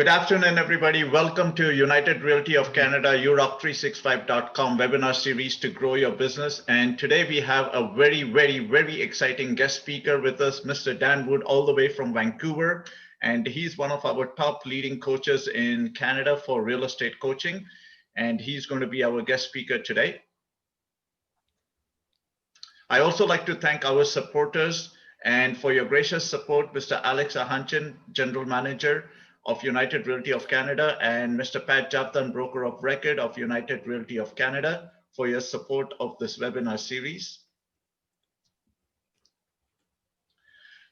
Good afternoon, everybody. Welcome to United Realty of Canada, Europe365.com webinar series to grow your business. And today we have a very exciting guest speaker with us, Mr. Dan Wood, all the way from Vancouver. And he's one of our top leading coaches in Canada for real estate coaching. And he's going to be our guest speaker today. I also like to thank our supporters and for your gracious support, Mr. Alex Ahanchin, General Manager of United Realty of Canada, and Mr. Pat Japtan, Broker of Record of United Realty of Canada, for your support of this webinar series.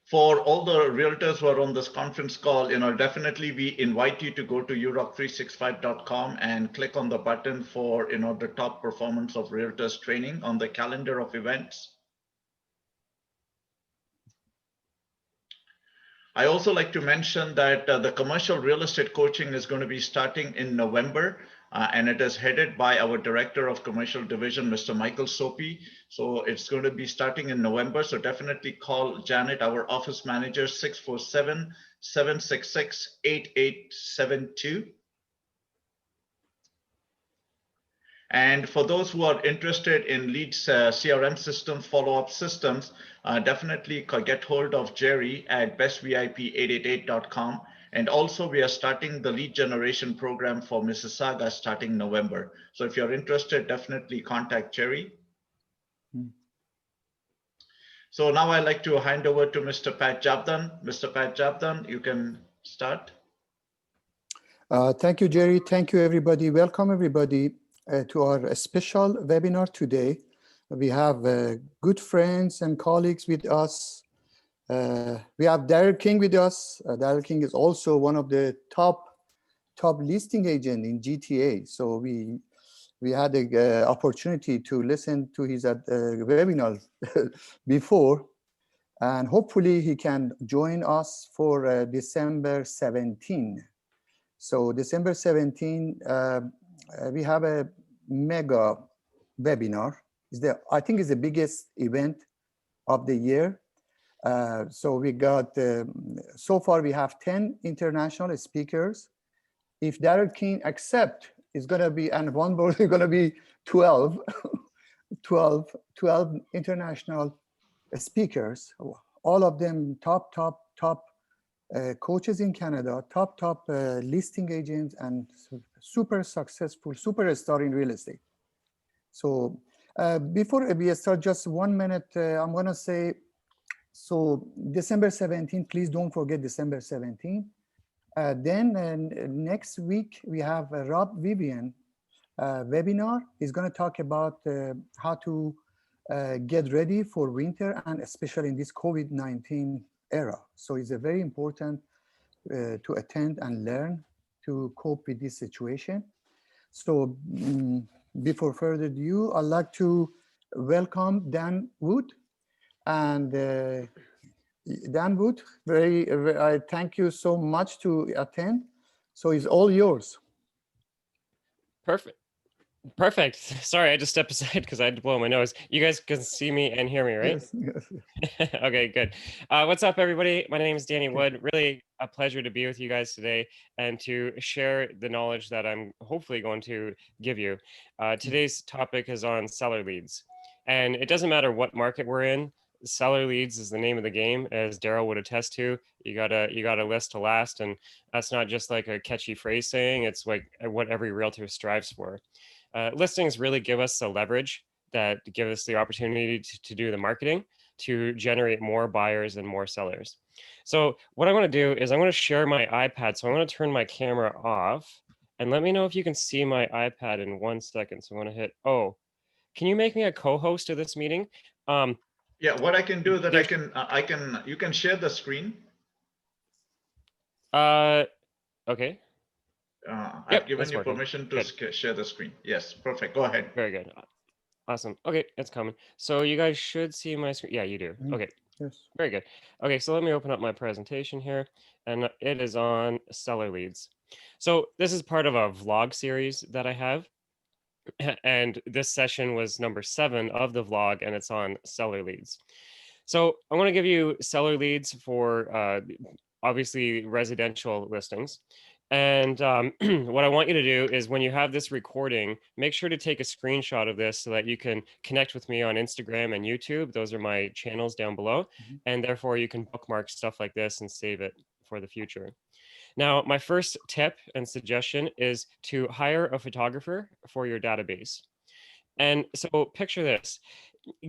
For all the realtors who are on this conference call, definitely we invite you to go to Europe365.com and click on the button for, the top performance of realtors training on the calendar of events. I also like to mention that the commercial real estate coaching is going to be starting in November, and it is headed by our Director of Commercial Division, Mr. Michael Sopi. So it's going to be starting in November. So definitely call Janet, our office manager, 647-766-8872. And for those who are interested in leads, CRM systems, follow-up systems, definitely get hold of Jerry at bestvip888.com. And also we are starting the lead generation program for Mississauga starting November. So if you're interested, definitely contact Jerry. So now I'd like to hand over to Mr. Pat Japtan. Mr. Pat Japtan, you can start. Thank you, Jerry. Thank you, everybody. Welcome, everybody, to our special webinar today. We have good friends and colleagues with us. We have Daryl King with us. Daryl King is also one of the top listing agent in GTA. So we had the opportunity to listen to his webinar before, and hopefully he can join us for December 17. So December 17, we have a mega webinar. I think it's the biggest event of the year. So we got, so far we have 10 international speakers. If Daryl King accept, it's gonna be, and one board is gonna be 12, 12 international speakers, all of them top coaches in Canada, top listing agents, and super successful superstar in real estate. So before we start, just 1 minute, I'm gonna say, so December 17, please don't forget December 17. Then next week, we have Rob Vivian webinar. He's gonna talk about how to get ready for winter, and especially in this COVID-19 era. So it's a very important to attend and learn to cope with this situation. So before further ado, I'd like to welcome Dan Wood. And Dan Wood, I thank you so much to attend. So it's all yours. Perfect. Sorry, I just stepped aside because I had to blow my nose. You guys can see me and hear me, right? Yes. Okay, good. What's up, everybody? My name is Danny Wood. Really a pleasure to be with you guys today and to share the knowledge that I'm hopefully going to give you. Today's topic is on seller leads. And it doesn't matter what market we're in. Seller leads is the name of the game, as Daryl would attest to. You gotta list to last, and that's not just like a catchy phrase saying. It's like what every realtor strives for. Listings really give us the leverage that give us the opportunity to do the marketing to generate more buyers and more sellers. So what I'm going to do is I'm going to share my iPad. So I'm going to turn my camera off, and let me know if you can see my iPad in 1 second. So I'm going to hit, can you make me a co-host of this meeting? Yeah, what I can do is that you can share the screen. Okay. I've given you permission to share the screen. Yes, perfect. Go ahead. Very good. Awesome. Okay, it's coming. So you guys should see my screen. Yeah, you do. Okay. Yes. Very good. Okay, so let me open up my presentation here, and it is on seller leads. So this is part of a vlog series that I have. And this session was number 7 of the vlog, and it's on seller leads. So I want to give you seller leads for obviously residential listings. And what I want you to do is when you have this recording, make sure to take a screenshot of this so that you can connect with me on Instagram and YouTube. Those are my channels down below. Mhm. And therefore you can bookmark stuff like this and save it for the future. Now, my first tip and suggestion is to hire a photographer for your database. And so picture this,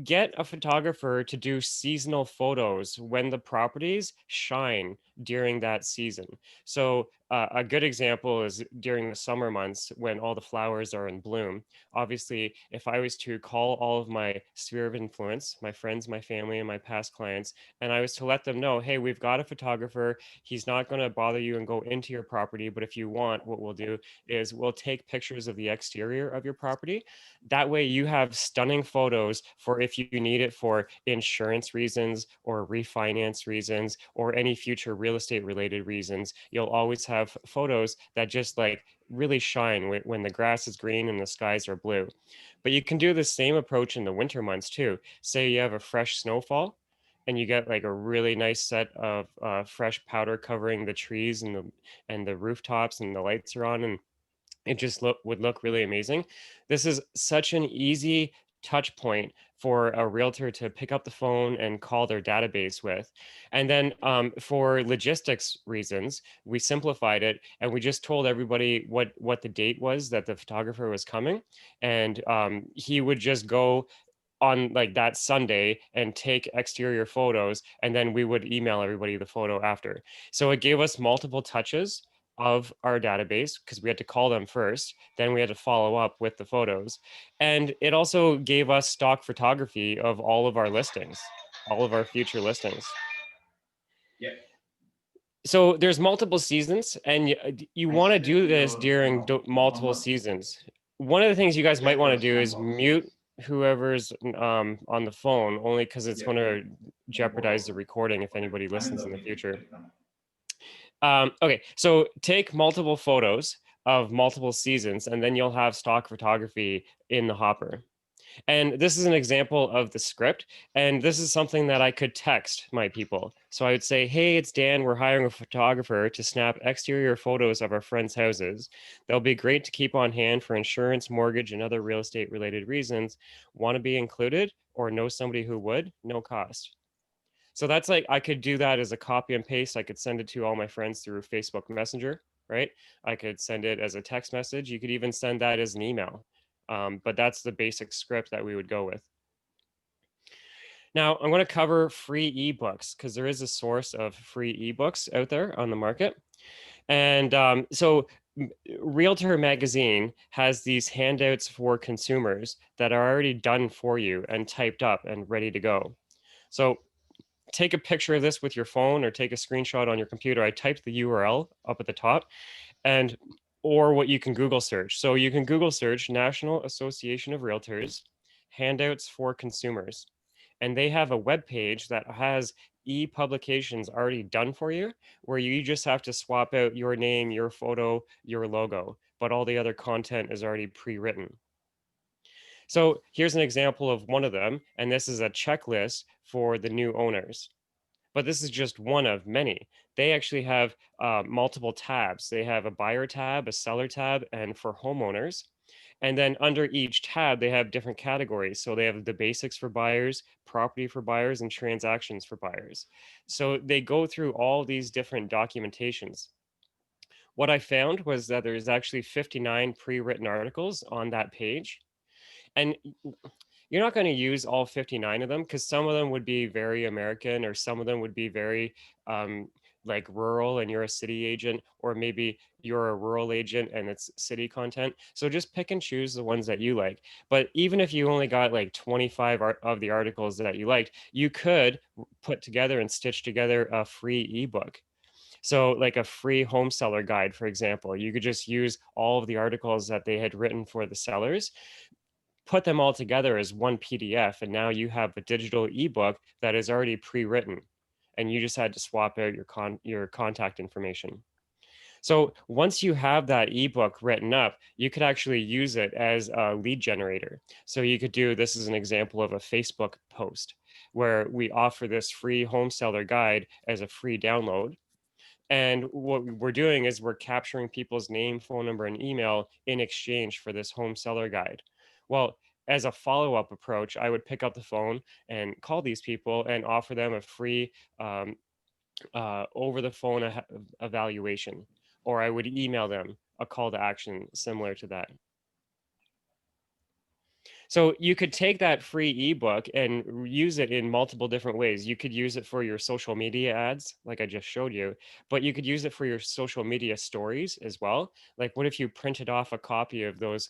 get a photographer to do seasonal photos when the properties shine during that season. So a good example is during the summer months when all the flowers are in bloom. Obviously, if I was to call all of my sphere of influence, my friends, my family, and my past clients, and I was to let them know, hey, we've got a photographer. He's not going to bother you and go into your property, but if you want, what we'll do is we'll take pictures of the exterior of your property. That way you have stunning photos for if you need it for insurance reasons or refinance reasons or any future real estate related reasons. You'll always have photos that just like really shine when the grass is green and the skies are blue. But you can do the same approach in the winter months too. Say you have a fresh snowfall and you get like a really nice set of fresh powder covering the trees and the rooftops and the lights are on and it just would look really amazing. This is such an easy touch point for a realtor to pick up the phone and call their database with. And then for logistics reasons, we simplified it and we just told everybody what the date was that the photographer was coming. And he would just go on like that Sunday and take exterior photos, and then we would email everybody the photo after. So it gave us multiple touches of our database because we had to call them first, then we had to follow up with the photos. And it also gave us stock photography of all of our listings, all of our future listings. Yeah. So there's multiple seasons and you want to do this during multiple seasons. One of the things you guys might want to do is mute whoever's on the phone only because it's going to jeopardize the recording if anybody listens in the future. Okay, so take multiple photos of multiple seasons and then you'll have stock photography in the hopper. And this is an example of the script. And this is something that I could text my people. So I would say, hey, it's Dan. We're hiring a photographer to snap exterior photos of our friends' houses. They'll be great to keep on hand for insurance, mortgage, and other real estate related reasons. Want to be included or know somebody who would? No cost. So that's like, I could do that as a copy and paste. I could send it to all my friends through Facebook Messenger, right? I could send it as a text message. You could even send that as an email. But that's the basic script that we would go with. Now, I'm going to cover free ebooks because there is a source of free ebooks out there on the market. And so Realtor Magazine has these handouts for consumers that are already done for you and typed up and ready to go. So take a picture of this with your phone or take a screenshot on your computer. I typed the URL up at the top and or what you can Google search. So you can Google search National Association of Realtors handouts for consumers. And they have a web page that has e-publications already done for you, where you just have to swap out your name, your photo, your logo, but all the other content is already pre-written. So here's an example of one of them, and this is a checklist for the new owners. But this is just one of many. They actually have multiple tabs. They have a buyer tab, a seller tab, and for homeowners. And then under each tab, they have different categories. So they have the basics for buyers, property for buyers, and transactions for buyers. So they go through all these different documentations. What I found was that there's actually 59 pre-written articles on that page. And you're not going to use all 59 of them because some of them would be very American or some of them would be very like rural and you're a city agent, or maybe you're a rural agent and it's city content. So just pick and choose the ones that you like. But even if you only got like 25 of the articles that you liked, you could put together and stitch together a free ebook. So like a free home seller guide, for example, you could just use all of the articles that they had written for the sellers, put them all together as one PDF, and now you have a digital ebook that is already pre-written, and you just had to swap out your contact information. So once you have that ebook written up, you could actually use it as a lead generator. So you could do, this is an example of a Facebook post where we offer this free home seller guide as a free download. And what we're doing is we're capturing people's name, phone number, and email in exchange for this home seller guide. Well, as a follow-up approach, I would pick up the phone and call these people and offer them a free over the phone evaluation, or I would email them a call to action similar to that. So you could take that free ebook and use it in multiple different ways. You could use it for your social media ads, like I just showed you, but you could use it for your social media stories as well. Like, what if you printed off a copy of those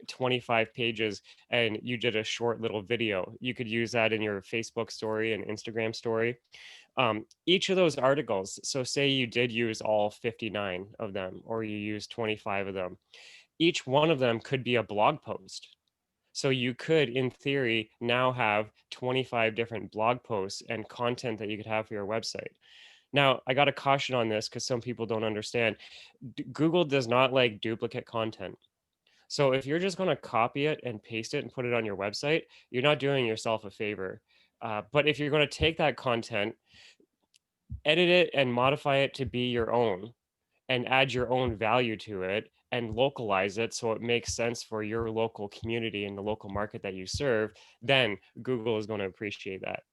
25 pages and you did a short little video? You could use that in your Facebook story and Instagram story. Each of those articles, so say you did use all 59 of them, or you used 25 of them, each one of them could be a blog post. So you could, in theory, now have 25 different blog posts and content that you could have for your website. Now, I got a caution on this because some people don't understand. Google does not like duplicate content. So if you're just going to copy it and paste it and put it on your website, you're not doing yourself a favor. But if you're going to take that content, edit it and modify it to be your own, and add your own value to it and localize it so it makes sense for your local community and the local market that you serve, then Google is going to appreciate that.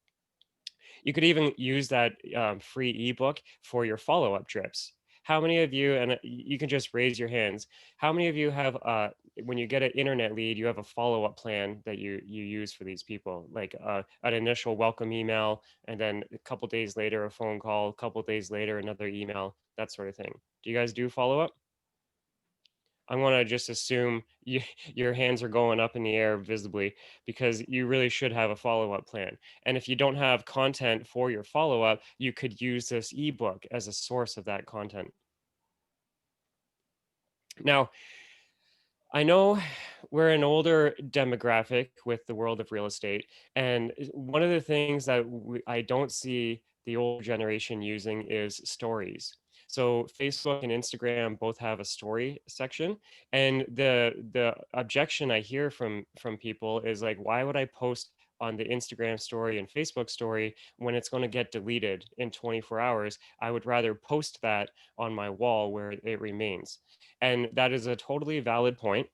You could even use that free ebook for your follow-up trips. How many of you, and you can just raise your hands, how many of you have, when you get an internet lead, you have a follow-up plan that you use for these people, like an initial welcome email, and then a couple days later, a phone call, a couple days later, another email, that sort of thing. Do you guys do follow-up? I'm going to just assume your hands are going up in the air visibly, because you really should have a follow-up plan. And if you don't have content for your follow-up, you could use this ebook as a source of that content. Now, I know we're an older demographic with the world of real estate, and one of the things that I don't see the older generation using is stories. So Facebook and Instagram both have a story section, and the objection I hear from people is like, why would I post on the Instagram story and Facebook story when it's going to get deleted in 24 hours? I would rather post that on my wall where it remains. And that is a totally valid point.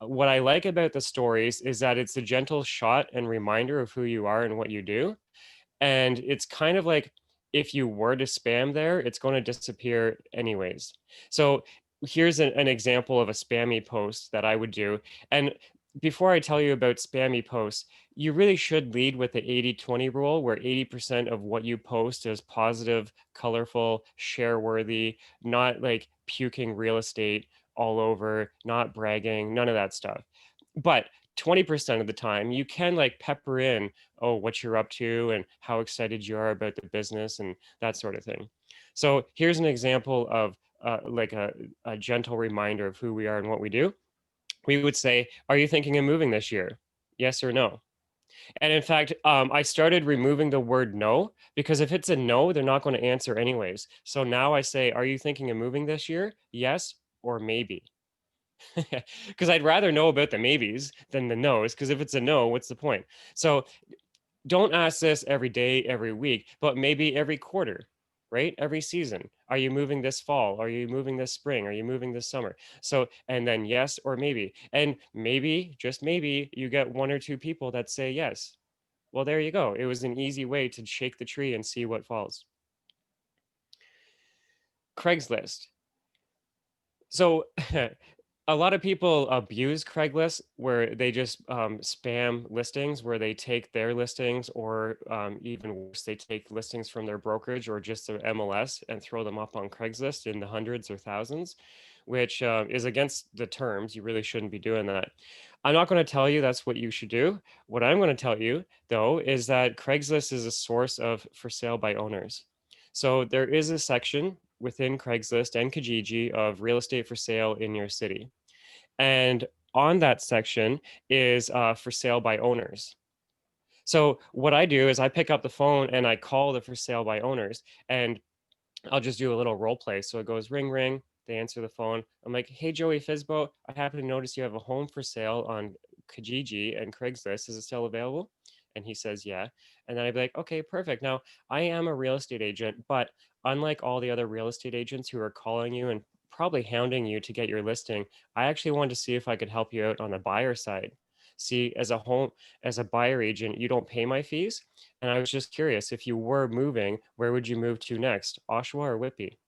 What I like about the stories is that it's a gentle shot and reminder of who you are and what you do. And it's kind of like, if you were to spam there, it's going to disappear anyways. So here's an example of a spammy post that I would do. And before I tell you about spammy posts, you really should lead with the 80-20 rule, where 80% of what you post is positive, colorful, share worthy, not like puking real estate all over, not bragging, none of that stuff. But 20% of the time, you can like pepper in, oh, what you're up to and how excited you are about the business and that sort of thing. So here's an example of like a gentle reminder of who we are and what we do. We would say, are you thinking of moving this year? Yes or no? And in fact, I started removing the word no, because if it's a no, they're not going to answer anyways. So now I say, are you thinking of moving this year? Yes or maybe. Because I'd rather know about the maybes than the no's, because if it's a no, what's the point? So don't ask this every day, every week, but maybe every quarter, right? Every season. Are you moving this fall? Are you moving this spring? Are you moving this summer? So, and then yes or maybe. And maybe, just maybe, you get one or two people that say yes. Well, there you go. It was an easy way to shake the tree and see what falls. Craigslist. So a lot of people abuse Craigslist, where they just spam listings, where they take their listings, or even worse, they take listings from their brokerage or just their MLS and throw them up on Craigslist in the hundreds or thousands, which is against the terms. You really shouldn't be doing that. I'm not going to tell you that's what you should do. What I'm going to tell you, though, is that Craigslist is a source of for sale by owners. So there is a section within Craigslist and Kijiji of real estate for sale in your city. And on that section is for sale by owners. So what I do is I pick up the phone and I call the for sale by owners, and I'll just do a little role play. So it goes ring, ring. They answer the phone. I'm like, hey, Joey Fisbo, I happen to notice you have a home for sale on Kijiji and Craigslist. Is it still available? And he says, yeah. And then I'd be like, okay, perfect. Now I am a real estate agent, but unlike all the other real estate agents who are calling you and probably hounding you to get your listing, I actually wanted to see if I could help you out on the buyer side. See, as a buyer agent, you don't pay my fees. And I was just curious, if you were moving, where would you move to next, Oshawa or Whitby?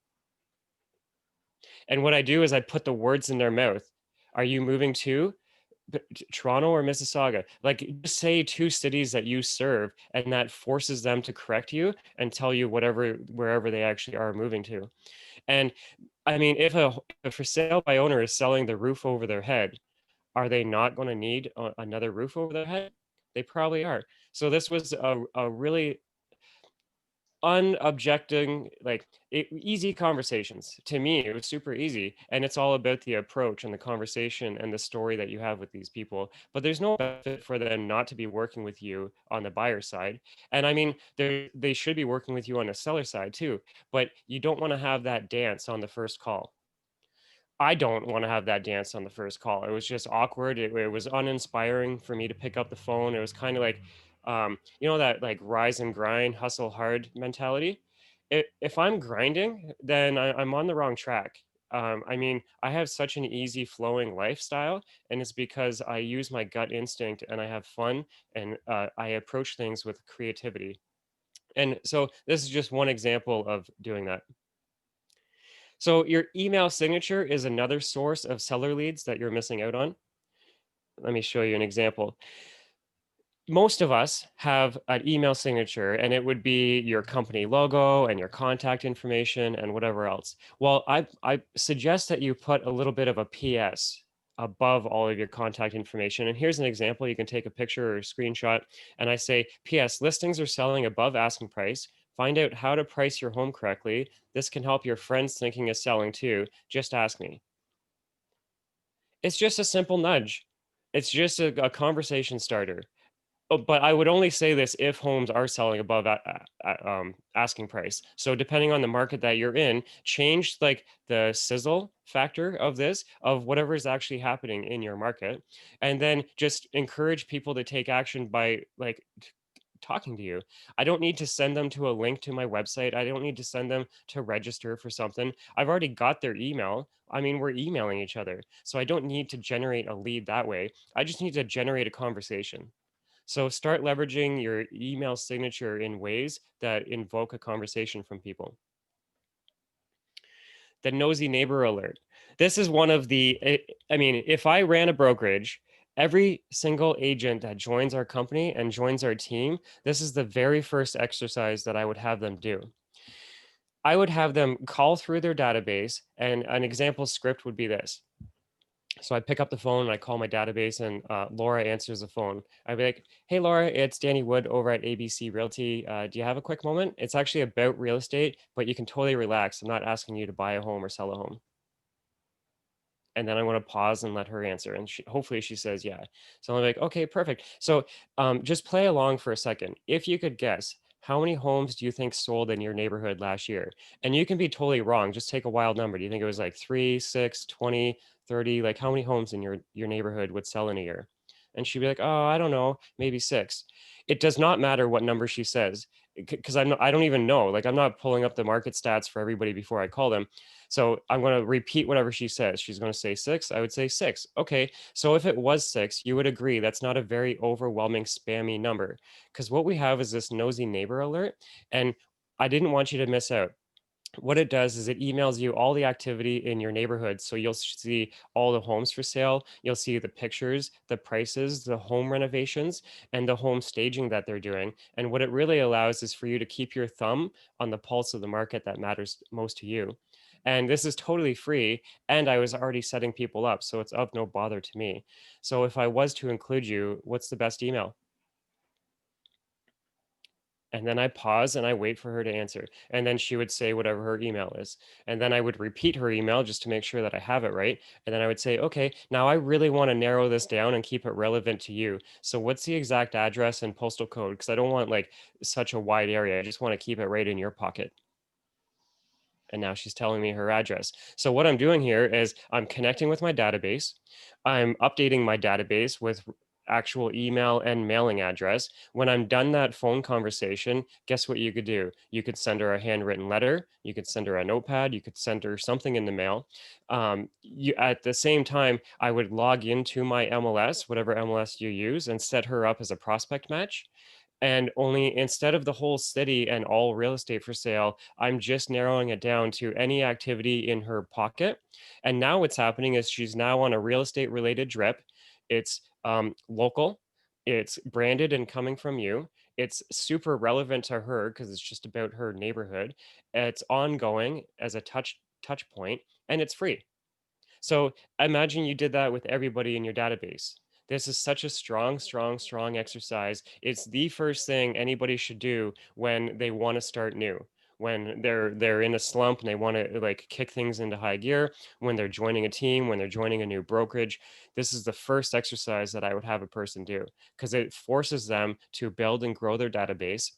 And what I do is I put the words in their mouth. Are you moving to Toronto or Mississauga? Like, just say two cities that you serve, and that forces them to correct you and tell you wherever they actually are moving to. And I mean, if for sale by owner is selling the roof over their head, are they not going to need another roof over their head? They probably are. So this was a really unobjecting, like easy conversations. To me, it was super easy, and it's all about the approach and the conversation and the story that you have with these people. But there's no benefit for them not to be working with you on the buyer side. And I mean, they should be working with you on the seller side too, but you don't want to have that dance on the first call. I don't want to have that dance on the first call. It was just awkward. It was uninspiring for me to pick up the phone. It was kind of like, that like rise and grind, hustle hard mentality. If I'm grinding, then I'm on the wrong track. I mean, I have such an easy flowing lifestyle, and it's because I use my gut instinct and I have fun, and I approach things with creativity. And so this is just one example of doing that. So your email signature is another source of seller leads that you're missing out on. Let me show you an example. Most of us have an email signature, and it would be your company logo and your contact information and whatever else. Well, I suggest that you put a little bit of a PS above all of your contact information. And here's an example. You can take a picture or a screenshot, and I say, PS, listings are selling above asking price. Find out how to price your home correctly. This can help your friends thinking of selling too. Just ask me. It's just a simple nudge. It's just a conversation starter. Oh, but I would only say this if homes are selling above asking price. So depending on the market that you're in, change like the sizzle factor of this, of whatever is actually happening in your market, and then just encourage people to take action by like talking to you. I don't need to send them to a link to my website. I don't need to send them to register for something. I've already got their email. I mean, we're emailing each other. So I don't need to generate a lead that way. I just need to generate a conversation. So start leveraging your email signature in ways that invoke a conversation from people. The nosy neighbor alert. This is one of I mean, if I ran a brokerage, every single agent that joins our company and joins our team, this is the very first exercise that I would have them do. I would have them call through their database, and an example script would be this. So I pick up the phone and I call my database, and Laura answers the phone. I'd be like, hey, Laura, it's Danny Wood over at ABC Realty. Do you have a quick moment? It's actually about real estate, but you can totally relax. I'm not asking you to buy a home or sell a home. And then I'm going to pause and let her answer. And hopefully she says, yeah. So I'm like, okay, perfect. So just play along for a second. If you could guess, how many homes do you think sold in your neighborhood last year? And you can be totally wrong. Just take a wild number. Do you think it was like 3, 6, 20, 30? Like how many homes in your neighborhood would sell in a year? And she'd be like, oh, I don't know, maybe 6. It does not matter what number she says, because I don't even know. Like I'm not pulling up the market stats for everybody before I call them. So I'm going to repeat whatever she says. She's going to say 6. I would say 6. Okay. So if it was 6, you would agree that's not a very overwhelming spammy number, because what we have is this nosy neighbor alert. And I didn't want you to miss out. What it does is it emails you all the activity in your neighborhood. So you'll see all the homes for sale. You'll see the pictures, the prices, the home renovations, and the home staging that they're doing. And what it really allows is for you to keep your thumb on the pulse of the market that matters most to you. And this is totally free. And I was already setting people up, so it's of no bother to me. So if I was to include you, what's the best email? And then I pause and I wait for her to answer. And then she would say whatever her email is. And then I would repeat her email just to make sure that I have it right. And then I would say, okay, now I really want to narrow this down and keep it relevant to you. So what's the exact address and postal code? Because I don't want like such a wide area. I just want to keep it right in your pocket. And now she's telling me her address. So what I'm doing here is I'm connecting with my database. I'm updating my database with actual email and mailing address. When I'm done that phone conversation, guess what you could do? You could send her a handwritten letter. You could send her a notepad. You could send her something in the mail. At the same time, I would log into my MLS, whatever MLS you use, and set her up as a prospect match. And only instead of the whole city and all real estate for sale, I'm just narrowing it down to any activity in her pocket. And now what's happening is she's now on a real estate related drip. It's local, it's branded and coming from you. It's super relevant to her because it's just about her neighborhood. It's ongoing as a touch point, and it's free. So imagine you did that with everybody in your database. This is such a strong exercise. It's the first thing anybody should do when they want to start new. When they're in a slump and they want to like kick things into high gear, when they're joining a team, when they're joining a new brokerage, this is the first exercise that I would have a person do because it forces them to build and grow their database,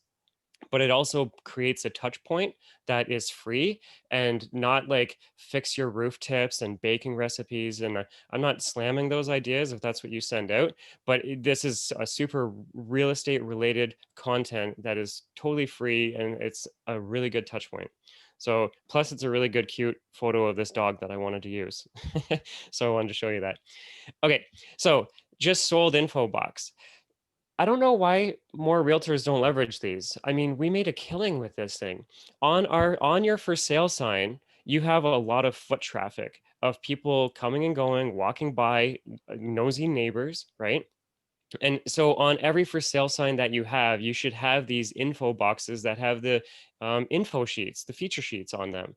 but it also creates a touch point that is free and not like fix your roof tips and baking recipes. And I'm not slamming those ideas if that's what you send out, but this is a super real estate related content that is totally free and it's a really good touch point. So plus it's a really good cute photo of this dog that I wanted to use. So I wanted to show you that. Okay, so just sold info box. I don't know why more realtors don't leverage these. I mean, we made a killing with this thing. On your for sale sign, you have a lot of foot traffic of people coming and going, walking by, nosy neighbors, right? And so on every for sale sign that you have, you should have these info boxes that have the info sheets, the feature sheets on them.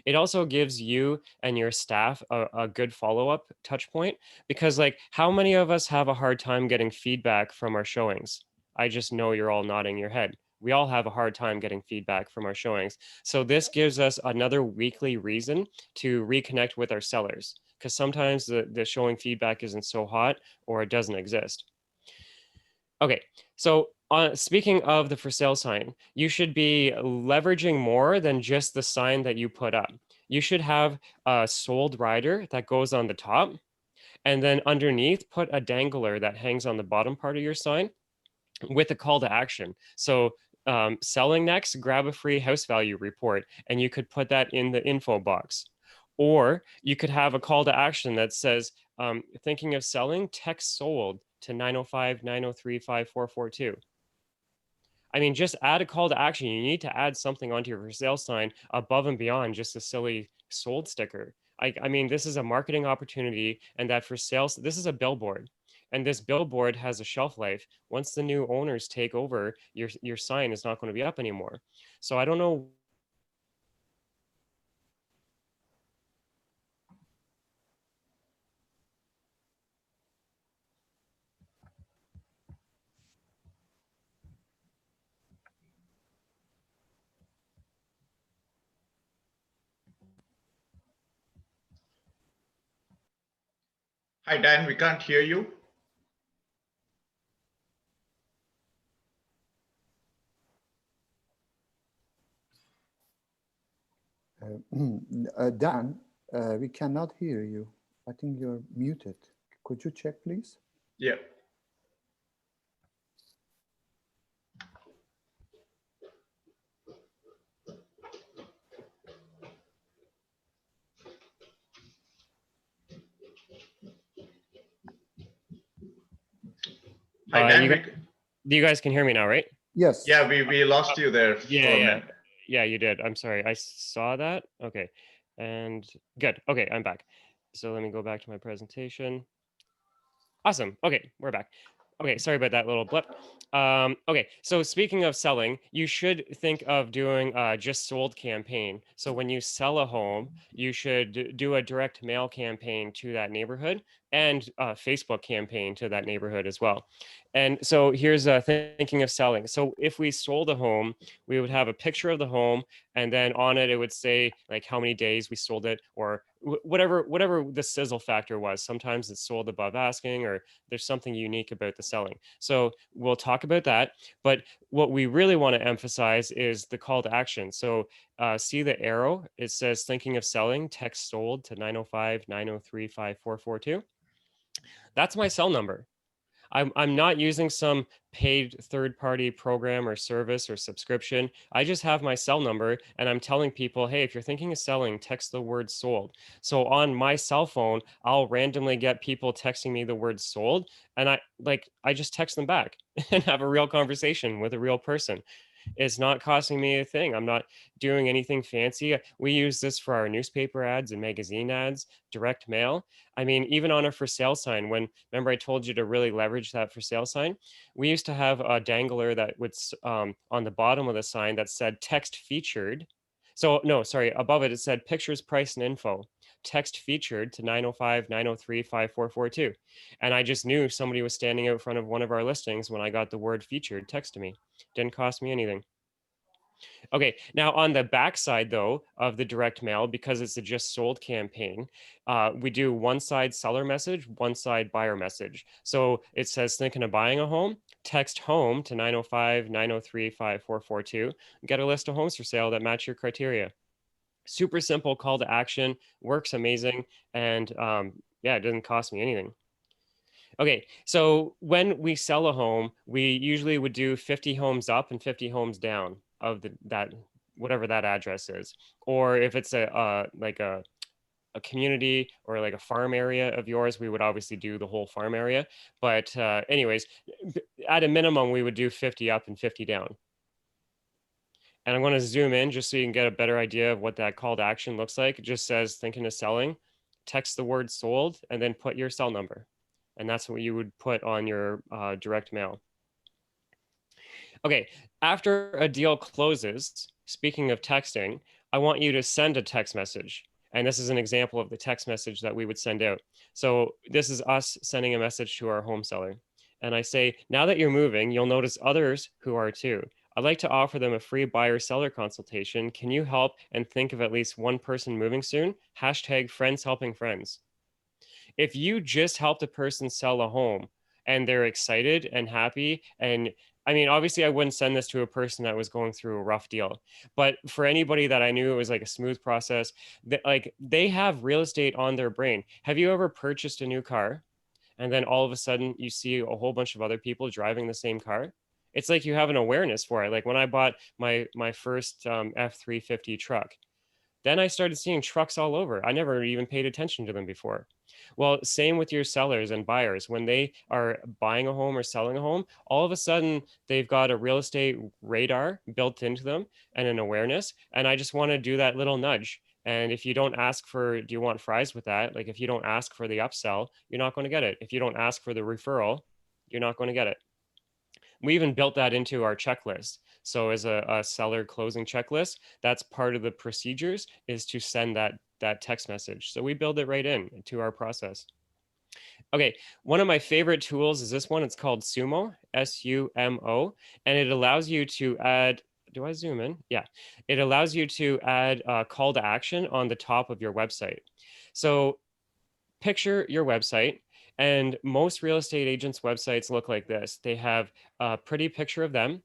It also gives you and your staff a good follow-up touch point because like how many of us have a hard time getting feedback from our showings? I just know you're all nodding your head. We all have a hard time getting feedback from our showings. So this gives us another weekly reason to reconnect with our sellers because sometimes the showing feedback isn't so hot or it doesn't exist. Okay, so speaking of the for sale sign, you should be leveraging more than just the sign that you put up. You should have a sold rider that goes on the top, and then underneath put a dangler that hangs on the bottom part of your sign with a call to action. So selling next, grab a free house value report, and you could put that in the info box. Or you could have a call to action that says, thinking of selling, text sold to 905-903-5442. I mean, just add a call to action. You need to add something onto your for sale sign above and beyond just a silly sold sticker. I mean, this is a marketing opportunity, and that for sales, this is a billboard. And this billboard has a shelf life. Once the new owners take over, your sign is not going to be up anymore. So I don't know. Hi, Dan, we can't hear you. Dan, we cannot hear you. I think you're muted. Could you check, please? Yeah. Hi, Dan. You guys can hear me now, right? Yes. Yeah, we lost you there for a minute. Yeah, you did. I'm sorry. I saw that. Okay. And good. Okay, I'm back. So let me go back to my presentation. Awesome. Okay, we're back. Okay, sorry about that little blip. Okay, so speaking of selling, you should think of doing a just sold campaign. So when you sell a home, you should do a direct mail campaign to that neighborhood and a Facebook campaign to that neighborhood as well. And so here's thinking of selling. So if we sold a home, we would have a picture of the home, and then on it, it would say like how many days we sold it, or whatever the sizzle factor was. Sometimes it's sold above asking, or there's something unique about the selling. So we'll talk about that. But what we really want to emphasize is the call to action. So see the arrow, it says thinking of selling, text sold to 905-903-5442. That's my cell number. I'm not using some paid third-party program or service or subscription. I just have my cell number and I'm telling people, hey, if you're thinking of selling, text the word sold. So on my cell phone, I'll randomly get people texting me the word sold, and I just text them back and have a real conversation with a real person. It's not costing me a thing. I'm not doing anything fancy. We use this for our newspaper ads and magazine ads, direct mail. I mean, even on a for sale sign, when remember I told you to really leverage that for sale sign, we used to have a dangler that would on the bottom of the sign that said text featured. So no, sorry, above it, it said pictures, price, and info. Text featured to 905-903-5442. And I just knew somebody was standing out front of one of our listings when I got the word featured text to me. Didn't cost me anything. Okay, now on the backside though of the direct mail, because it's a just sold campaign, we do one side seller message, one side buyer message. So it says thinking of buying a home, text home to 905-903-5442, get a list of homes for sale that match your criteria. Super simple call to action, works amazing, and yeah, it doesn't cost me anything. Okay, so when we sell a home, we usually would do 50 homes up and 50 homes down of that whatever that address is. Or if it's like a community or like a farm area of yours, we would obviously do the whole farm area. But anyways, at a minimum, we would do 50 up and 50 down. And I'm going to zoom in just so you can get a better idea of what that call to action looks like. It just says thinking of selling, text the word sold, and then put your cell number. And that's what you would put on your direct mail. Okay, after a deal closes, speaking of texting, I want you to send a text message. And this is an example of the text message that we would send out. So this is us sending a message to our home seller. And I say, now that you're moving, you'll notice others who are too. I'd like to offer them a free buyer seller consultation. Can you help and think of at least one person moving soon? Hashtag friends helping friends. If you just helped a person sell a home and they're excited and happy, and I mean, obviously I wouldn't send this to a person that was going through a rough deal, but for anybody that I knew, it was like a smooth process, that like they have real estate on their brain. Have you ever purchased a new car and then all of a sudden you see a whole bunch of other people driving the same car? It's like you have an awareness for it. Like when I bought my first F-350 truck, then I started seeing trucks all over. I never even paid attention to them before. Well, same with your sellers and buyers. When they are buying a home or selling a home, all of a sudden they've got a real estate radar built into them and an awareness. And I just want to do that little nudge. And if you don't ask for, do you want fries with that? Like if you don't ask for the upsell, you're not going to get it. If you don't ask for the referral, you're not going to get it. We even built that into our checklist. So as a seller closing checklist, that's part of the procedures is to send that text message. So we build it right in to our process. Okay, one of my favorite tools is this one. It's called Sumo, S-U-M-O, and it allows you to add, do I zoom in? Yeah, it allows you to add a call to action on the top of your website. So picture your website, and most real estate agents' websites look like this. They have a pretty picture of them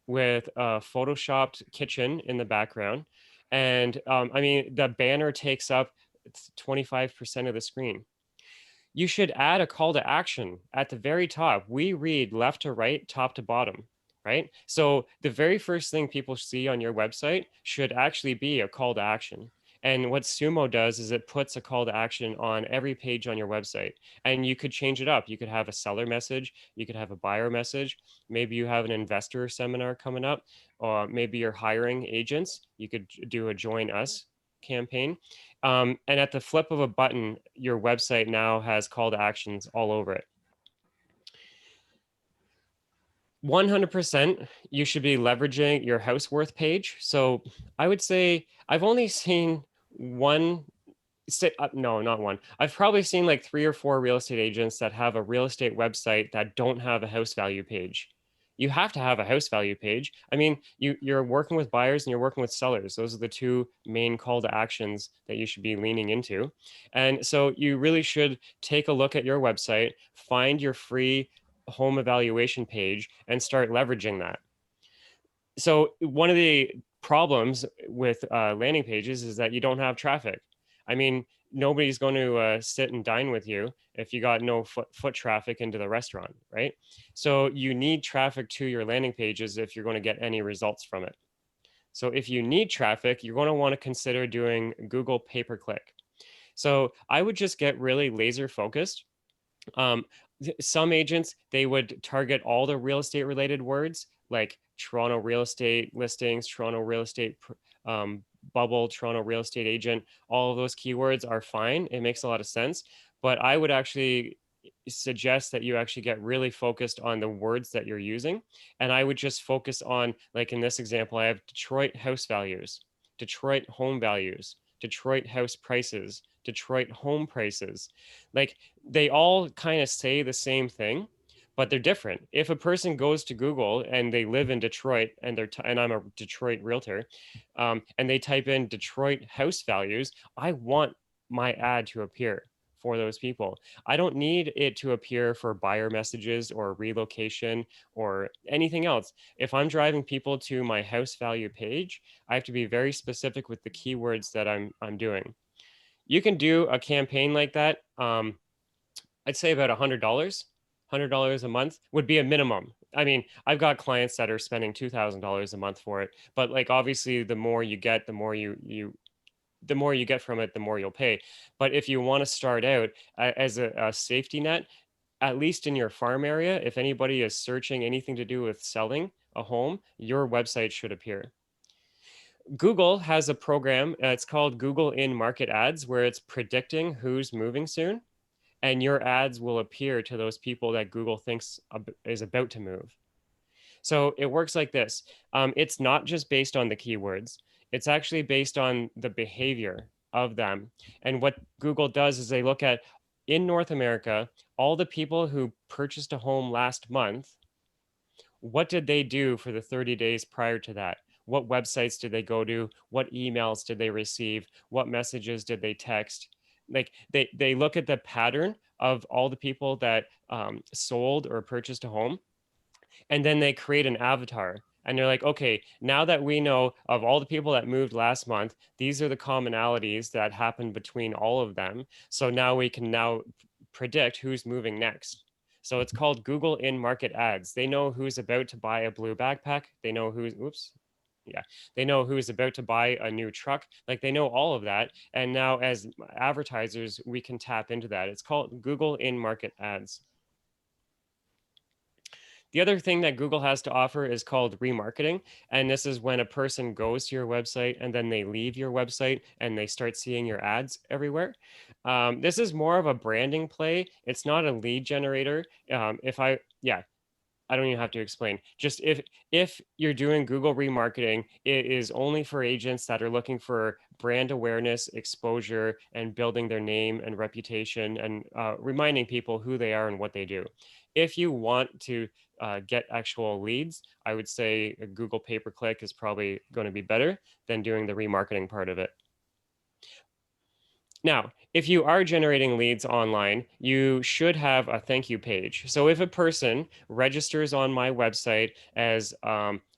with a photoshopped kitchen in the background. And I mean, the banner takes up 25% of the screen. You should add a call to action at the very top. We read left to right, top to bottom, right? So the very first thing people see on your website should actually be a call to action. And what Sumo does is it puts a call to action on every page on your website. And you could change it up. You could have a seller message. You could have a buyer message. Maybe you have an investor seminar coming up, or maybe you're hiring agents. You could do a join us campaign. And at the flip of a button, your website now has call to actions all over it. 100% you should be leveraging your house worth page. So I would say I've only seen one, no, not one. I've probably seen like 3 or 4 real estate agents that have a real estate website that don't have a house value page. You have to have a house value page. I mean, you're working with buyers and you're working with sellers. Those are the 2 main call to actions that you should be leaning into. And so you really should take a look at your website, find your free home evaluation page, and start leveraging that. So one of the problems with landing pages is that you don't have traffic. I mean, nobody's going to sit and dine with you if you got no foot traffic into the restaurant, right? So you need traffic to your landing pages if you're going to get any results from it. So if you need traffic, you're going to want to consider doing Google pay-per-click. So I would just get really laser focused. Some agents, they would target all the real estate related words like Toronto real estate listings, Toronto real estate bubble, Toronto real estate agent. All of those keywords are fine. It makes a lot of sense. But I would actually suggest that you actually get really focused on the words that you're using. And I would just focus on, like in this example, I have Detroit house values, Detroit home values, Detroit house prices, Detroit home prices. Like they all kind of say the same thing, but they're different. If a person goes to Google and they live in Detroit and and I'm a Detroit realtor, and they type in Detroit house values, I want my ad to appear for those people. I don't need it to appear for buyer messages or relocation or anything else. If I'm driving people to my house value page, I have to be very specific with the keywords that I'm doing. You can do a campaign like that. I'd say about $100 a month would be a minimum. I mean, I've got clients that are spending $2,000 a month for it, but like obviously the more you get, the more the more you get from it, the more you'll pay. But if you want to start out as a safety net, at least in your farm area, if anybody is searching anything to do with selling a home, your website should appear. Google has a program, it's called Google in-market ads, where it's predicting who's moving soon, and your ads will appear to those people that Google thinks is about to move. So it works like this. It's not just based on the keywords. It's actually based on the behavior of them. And what Google does is they look at, in North America, all the people who purchased a home last month, what did they do for the 30 days prior to that? What websites did they go to? What emails did they receive? What messages did they text? Like they look at the pattern of all the people that sold or purchased a home, and then they create an avatar. And they're like, okay, now that we know of all the people that moved last month, these are the commonalities that happened between all of them. So now we can now predict who's moving next. So it's called Google in-market ads. They know who's about to buy a blue backpack. They know who's, oops, yeah, they know who's about to buy a new truck. Like they know all of that. And now as advertisers, we can tap into that. It's called Google in-market ads. The other thing that Google has to offer is called remarketing. And this is when a person goes to your website and then they leave your website and they start seeing your ads everywhere. This is more of a branding play. It's not a lead generator. I don't even have to explain. Just if you're doing Google remarketing, it is only for agents that are looking for brand awareness, exposure, and building their name and reputation and reminding people who they are and what they do. If you want to get actual leads, I would say a Google pay-per-click is probably going to be better than doing the remarketing part of it. Now, if you are generating leads online, you should have a thank you page. So if a person registers on my website as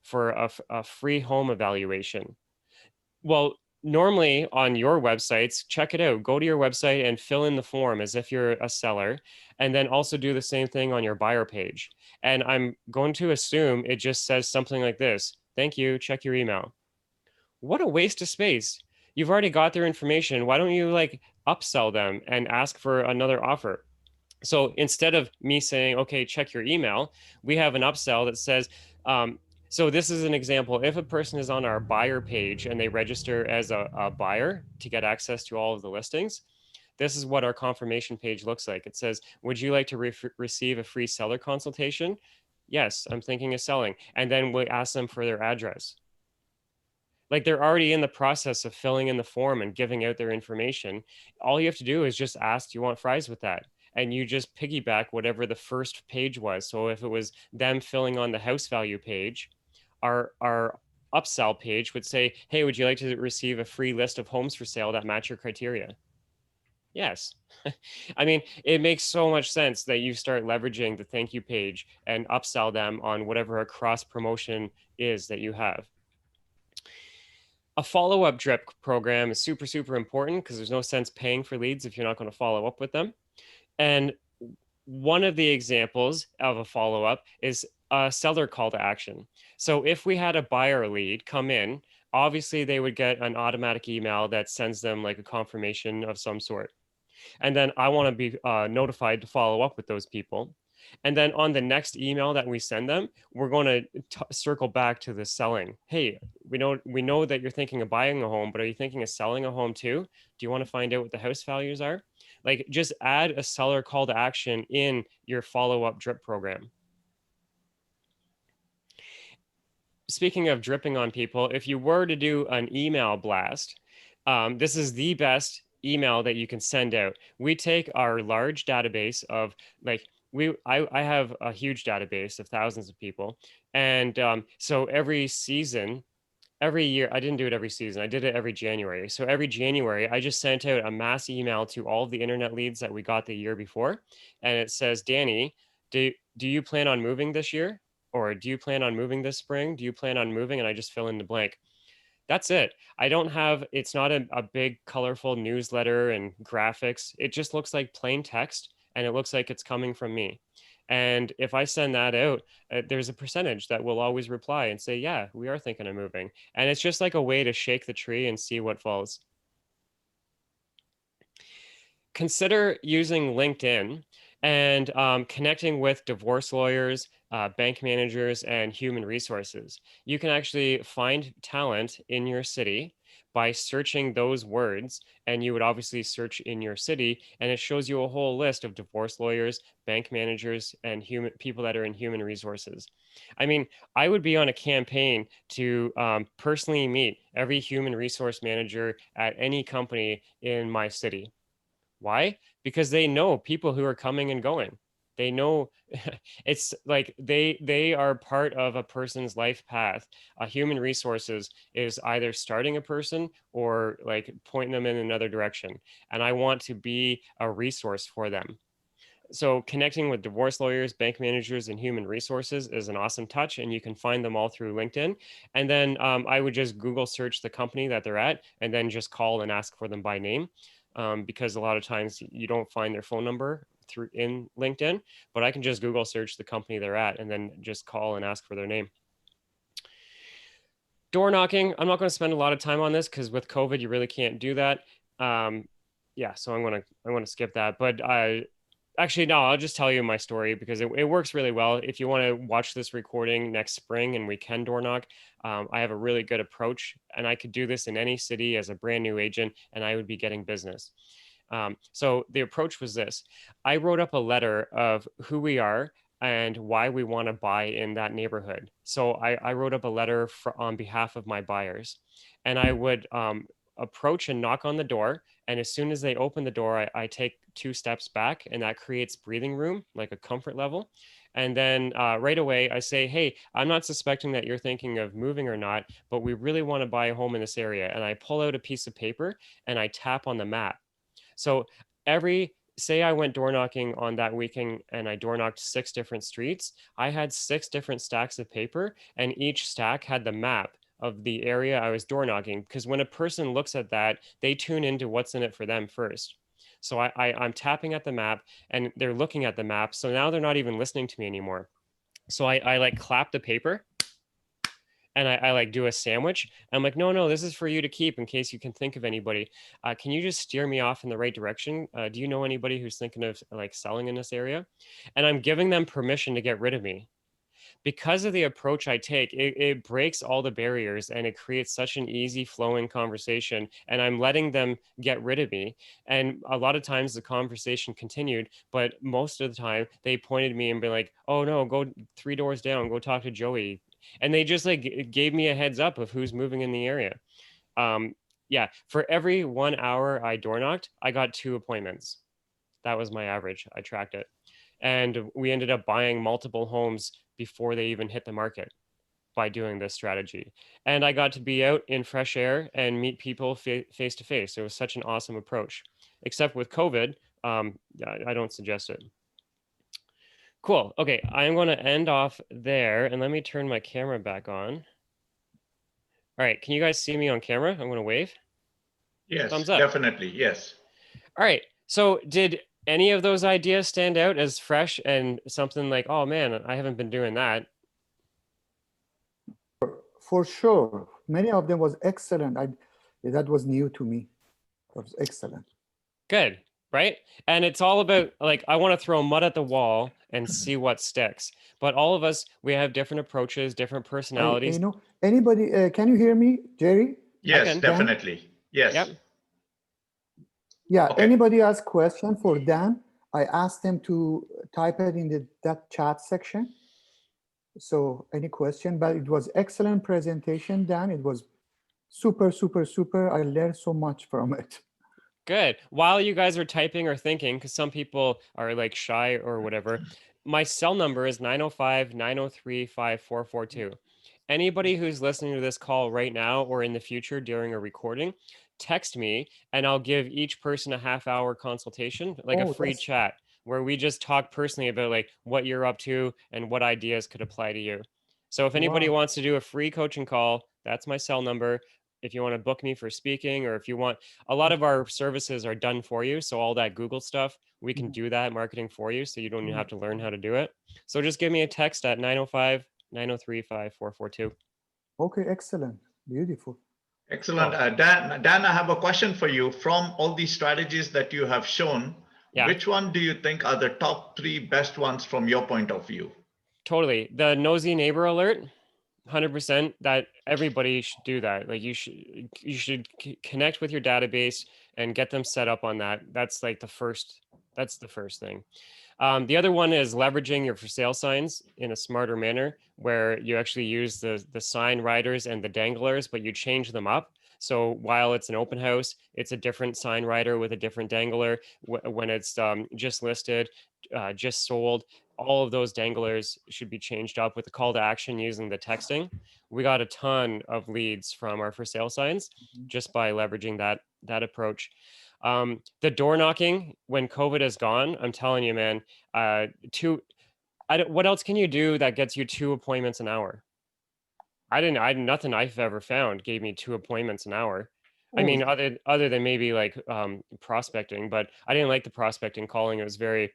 for a free home evaluation, well, normally on your websites, check it out. Go to your website and fill in the form as if you're a seller, and then also do the same thing on your buyer page. And I'm going to assume it just says something like this: thank you, check your email. What a waste of space. You've already got their information. Why don't you like upsell them and ask for another offer? So instead of me saying, okay, check your email, we have an upsell that says, so this is an example. If a person is on our buyer page and they register as a buyer to get access to all of the listings, this is what our confirmation page looks like. It says, would you like to receive a free seller consultation? Yes, I'm thinking of selling. And then we ask them for their address. Like they're already in the process of filling in the form and giving out their information. All you have to do is just ask, do you want fries with that? And you just piggyback whatever the first page was. So if it was them filling on the house value page, our upsell page would say, hey, would you like to receive a free list of homes for sale that match your criteria? Yes. I mean, it makes so much sense that you start leveraging the thank you page and upsell them on whatever a cross promotion is that you have. a follow-up drip program is super, super important because there's no sense paying for leads if you're not going to follow up with them. And one of the examples of a follow-up is a seller call to action. So if we had a buyer lead come in, obviously they would get an automatic email that sends them like a confirmation of some sort. And then I want to be notified to follow up with those people. And then on the next email that we send them, we're going to circle back to the selling. Hey, we know that you're thinking of buying a home, but are you thinking of selling a home too? Do you want to find out what the house values are? Like, just add a seller call to action in your follow-up drip program. Speaking of dripping on people, if you were to do an email blast, this is the best email that you can send out. We take our large database of like, I have a huge database of thousands of people. And so every season, every year, I didn't do it every season, I did it every January. So every January, I just sent out a mass email to all of the internet leads that we got the year before. And it says, Danny, do you plan on moving this year? Or do you plan on moving this spring? Do you plan on moving? And I just fill in the blank. That's it. I don't have, it's not a big colorful newsletter and graphics. It just looks like plain text and it looks like it's coming from me. And if I send that out, there's a percentage that will always reply and say, yeah, we are thinking of moving. And it's just like a way to shake the tree and see what falls. Consider using LinkedIn and connecting with divorce lawyers, bank managers, and human resources. You can actually find talent in your city by searching those words, and you would obviously search in your city, and it shows you a whole list of divorce lawyers, bank managers, and human people that are in human resources. I mean, I would be on a campaign to personally meet every human resource manager at any company in my city. Why? Because they know people who are coming and going. They know it's like they are part of a person's life path. Human resources is either starting a person or like pointing them in another direction. And I want to be a resource for them. So connecting with divorce lawyers, bank managers, and human resources is an awesome touch, and you can find them all through LinkedIn. And then I would just Google search the company that they're at, and then just call and ask for them by name. Because a lot of times you don't find their phone number through in LinkedIn, but I can just Google search the company they're at and then just call and ask for their name. Door knocking, I'm not going to spend a lot of time on this because with COVID, you really can't do that. Yeah, so I'm going to skip that. But actually, no, I'll just tell you my story because it works really well. If you want to watch this recording next spring and we can door knock, I have a really good approach, and I could do this in any city as a brand new agent, and I would be getting business. So the approach was this. I wrote up a letter of who we are and why we want to buy in that neighborhood. So I wrote up a letter on behalf of my buyers, and I would approach and knock on the door. And as soon as they open the door, I take 2 steps back, and that creates breathing room, like a comfort level. And then right away, I say, hey, I'm not suspecting that you're thinking of moving or not, but we really want to buy a home in this area. And I pull out a piece of paper and I tap on the map. So say I went door knocking on that weekend and I door knocked 6 different streets, I had 6 different stacks of paper, and each stack had the map of the area I was door knocking. Because when a person looks at that, they tune into what's in it for them first. So I'm tapping at the map and they're looking at the map. So now they're not even listening to me anymore. So I like clap the paper and I like do a sandwich. I'm like, no, this is for you to keep in case you can think of anybody. Can you just steer me off in the right direction? Do you know anybody who's thinking of like selling in this area? And I'm giving them permission to get rid of me. Because of the approach I take, it breaks all the barriers and it creates such an easy flowing conversation. And I'm letting them get rid of me. And a lot of times the conversation continued, but most of the time they pointed me and be like, oh no, go 3 doors down, go talk to Joey. And they just like gave me a heads up of who's moving in the area. Yeah, for every 1 hour I door knocked, I got 2 appointments. That was my average. I tracked it. And we ended up buying multiple homes before they even hit the market by doing this strategy. And I got to be out in fresh air and meet people face to face. It was such an awesome approach. Except with COVID, I don't suggest it. Cool. Okay, I'm going to end off there, and let me turn my camera back on. All right, can you guys see me on camera? I'm gonna wave. Yes, Thumbs up. definitely. Yes. All right, so did any of those ideas stand out as fresh and something like, oh man, I haven't been doing that? For sure. Many of them was excellent. That was new to me. That was excellent. Good, right? And it's all about like, I want to throw mud at the wall and see what sticks. But all of us, we have different approaches, different personalities. Anybody, can you hear me, Jerry? Yes, can. definitely. Yes. Yep. Yeah, Okay. anybody has question for Dan? I asked them to type it in that chat section. So any question, but it was excellent presentation, Dan. It was super, super, super. I learned so much from it. Good. While you guys are typing or thinking, because some people are like shy or whatever, my cell number is 905-903-5442. Anybody who's listening to this call right now or in the future during a recording, text me and I'll give each person a half-hour consultation, like a free chat where we just talk personally about like what you're up to and what ideas could apply to you. So if anybody wants to do a free coaching call, that's my cell number. If you want to book me for speaking, or if you want, a lot of our services are done for you. So all that Google stuff, we can do that marketing for you. So you don't even have to learn how to do it. So just give me a text at 905-903-5442. Okay, excellent. Beautiful. Excellent. Dan, I have a question for you. From all these strategies that you have shown, which one do you think are the top 3 best ones from your point of view? Totally. The nosy neighbor alert, 100%, that everybody should do that. Like you should connect with your database and get them set up on that. That's like the first thing. The other one is leveraging your for sale signs in a smarter manner, where you actually use the sign riders and the danglers, but you change them up. So while it's an open house, it's a different sign rider with a different dangler. When it's just listed, just sold, all of those danglers should be changed up with the call to action using the texting. We got a ton of leads from our for sale signs just by leveraging that approach. The door knocking when COVID is gone, I'm telling you, man, what else can you do that gets you 2 appointments an hour? Nothing I've ever found gave me 2 appointments an hour. I mean, other than maybe like prospecting, but I didn't like the prospecting calling. It was very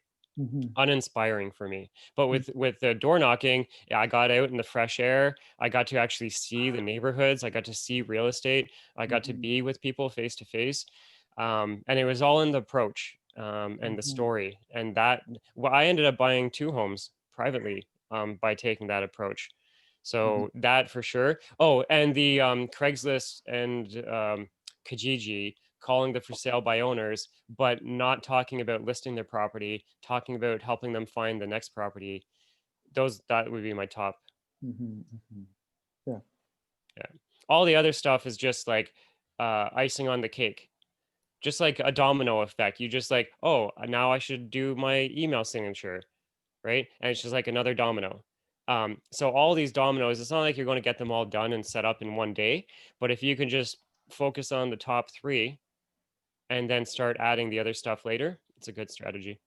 uninspiring for me. But with the door knocking, I got out in the fresh air. I got to actually see the neighborhoods. I got to see real estate. I got to be with people face to face. And it was all in the approach and the story. And I ended up buying 2 homes privately by taking that approach. So that for sure. Oh, and the Craigslist and Kijiji, calling the for sale by owners, but not talking about listing their property, talking about helping them find the next property. That would be my top. Yeah. All the other stuff is just like icing on the cake. Just like a domino effect. You just like, oh, now I should do my email signature, right? And it's just like another domino. So all these dominoes, it's not like you're going to get them all done and set up in one day, but if you can just focus on the top 3 and then start adding the other stuff later, it's a good strategy.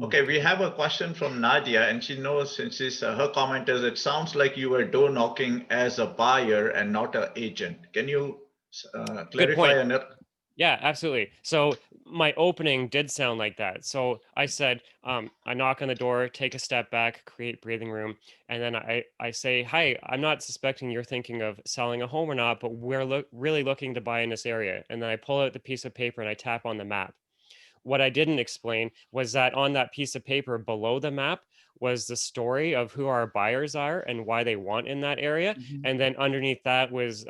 Okay, we have a question from Nadia, and she knows, since her comment is, it sounds like you were door knocking as a buyer and not an agent. Can you clarify? Yeah, absolutely. So my opening did sound like that. So I said, I knock on the door, take a step back, create breathing room. And then I say, hi, I'm not suspecting you're thinking of selling a home or not, but we're really looking to buy in this area. And then I pull out the piece of paper and I tap on the map. What I didn't explain was that on that piece of paper below the map was the story of who our buyers are and why they want in that area. And then underneath that was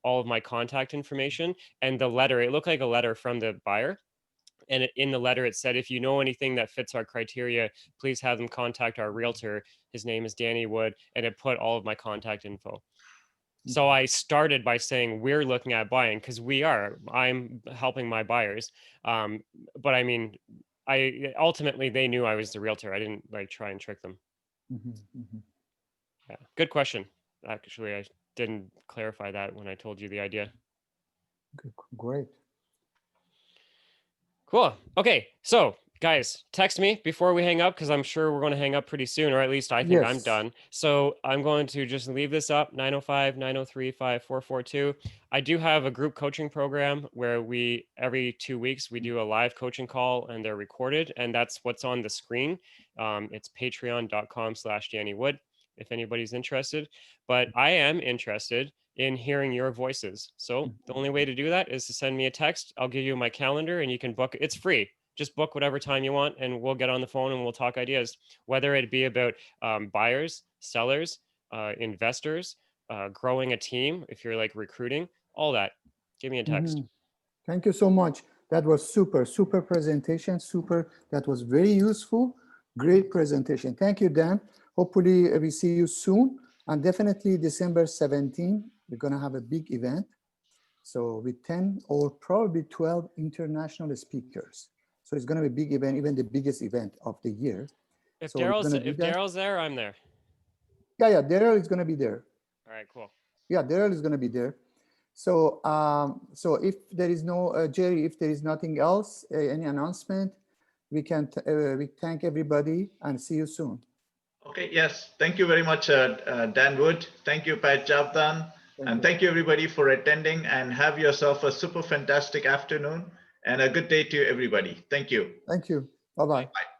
all of my contact information and the letter. It looked like a letter from the buyer. And in the letter, it said, if you know anything that fits our criteria, please have them contact our realtor. His name is Danny Wood. And it put all of my contact info. So I started by saying we're looking at buying because I'm helping my buyers. But I mean, ultimately they knew I was the realtor. I didn't like try and trick them. Yeah, good question. Actually, I didn't clarify that when I told you the idea. Great. Cool. Okay, so Guys, text me before we hang up because I'm sure we're going to hang up pretty soon, or at least I think I'm Yes. done. So I'm going to just leave this up 905-903-5442. I do have a group coaching program where we every 2 weeks we do a live coaching call and they're recorded, and that's what's on the screen. It's patreon.com/Danny Wood if anybody's interested. But I am interested in hearing your voices. So the only way to do that is to send me a text. I'll give you my calendar and you can book. It's free. Just book whatever time you want and we'll get on the phone and we'll talk ideas, whether it be about buyers, sellers, investors, growing a team, if you're like recruiting, all that. Give me a text. Mhm. Thank you so much. That was super presentation. Super. That was very useful. Great presentation. Thank you, Dan. Hopefully we see you soon. And definitely December 17, we're going to have a big event. So with 10 or probably 12 international speakers. So it's going to be a big event, even the biggest event of the year. If So we're Daryl's gonna do that. there, I'm there. Yeah, Daryl is going to be there. All right, cool. Yeah, Daryl is going to be there. So, so if there is no, Jerry, if there is nothing else, any announcement, we can we thank everybody and see you soon. Okay, yes. Thank you very much, Dan Wood. Thank you, Pat Javdan. And thank you everybody for attending, and have yourself a super fantastic afternoon and a good day to everybody. Thank you. Thank you. Bye-bye. Bye.